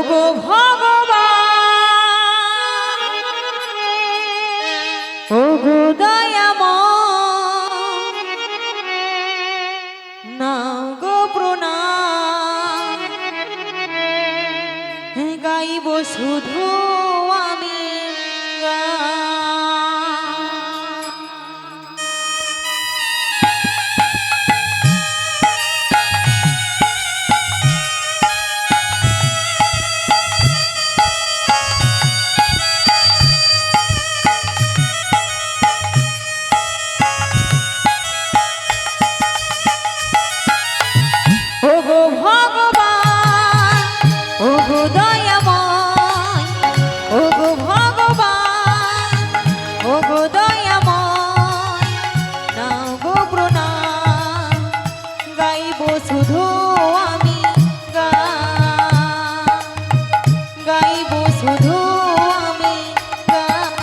ওগো ভগবান ওগো দয়াময় নাও গো প্রণাম গাইব শুধু আমি ওগো ভগবান ওগো দয়াময় ওগো ভগবান ওগো দয়াময় নাও গো প্রণাম গাইব শুধু আমি গান গাইব শুধু আমি গান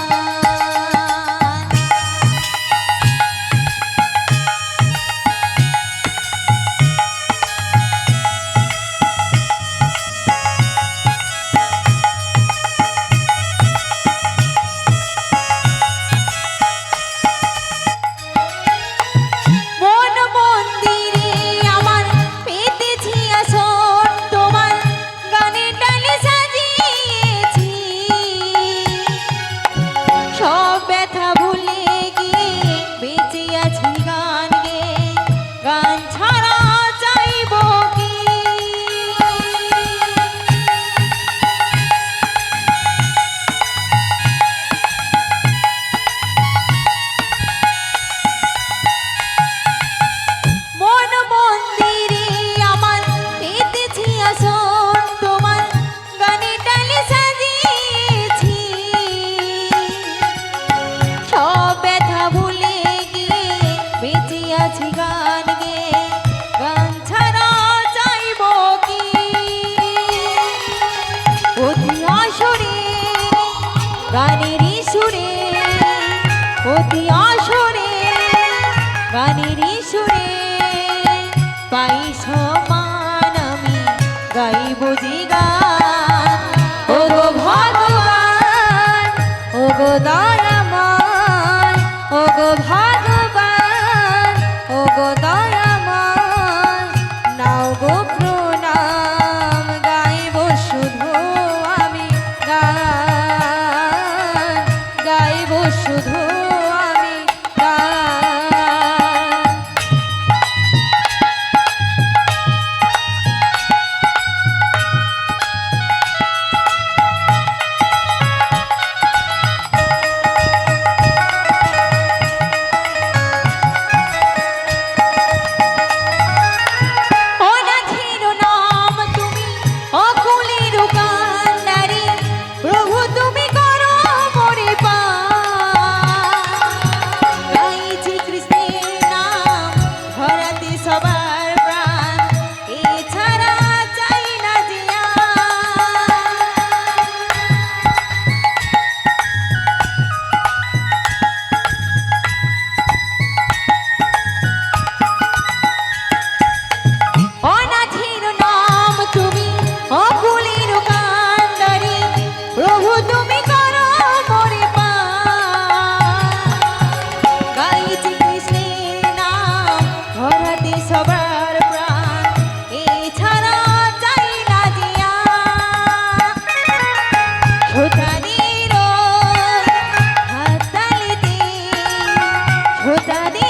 গানেরই সুরে অতি আসরে গানেরই সুরে পাই সমান আমি গাইব যে গান ওগো ভগবান ওগো দয়াময় ওগো ভগবান ওগো দয়াময় নাও গো প্রণাম গাইব শুধু আমি গান গাইব শুধু আমি গান অনাথের নাম তুমি অকুলের কান্ডারি প্রভু তুমি করো মোরে গাইছি কৃষ্ণের নাম ধরাতে সবার প্রাণ এছাড়া চাই না জিয়া অনাথের নাম তুমি অকুলের কান্ডারি প্রভু তুমি করো মোরে গাইছি কৃষ্ণের নাম ধরাতে সবার প্রাণ এছাড়া চাই না জিয়া শ্রোতাদের হাততালিতে শ্রোতাদের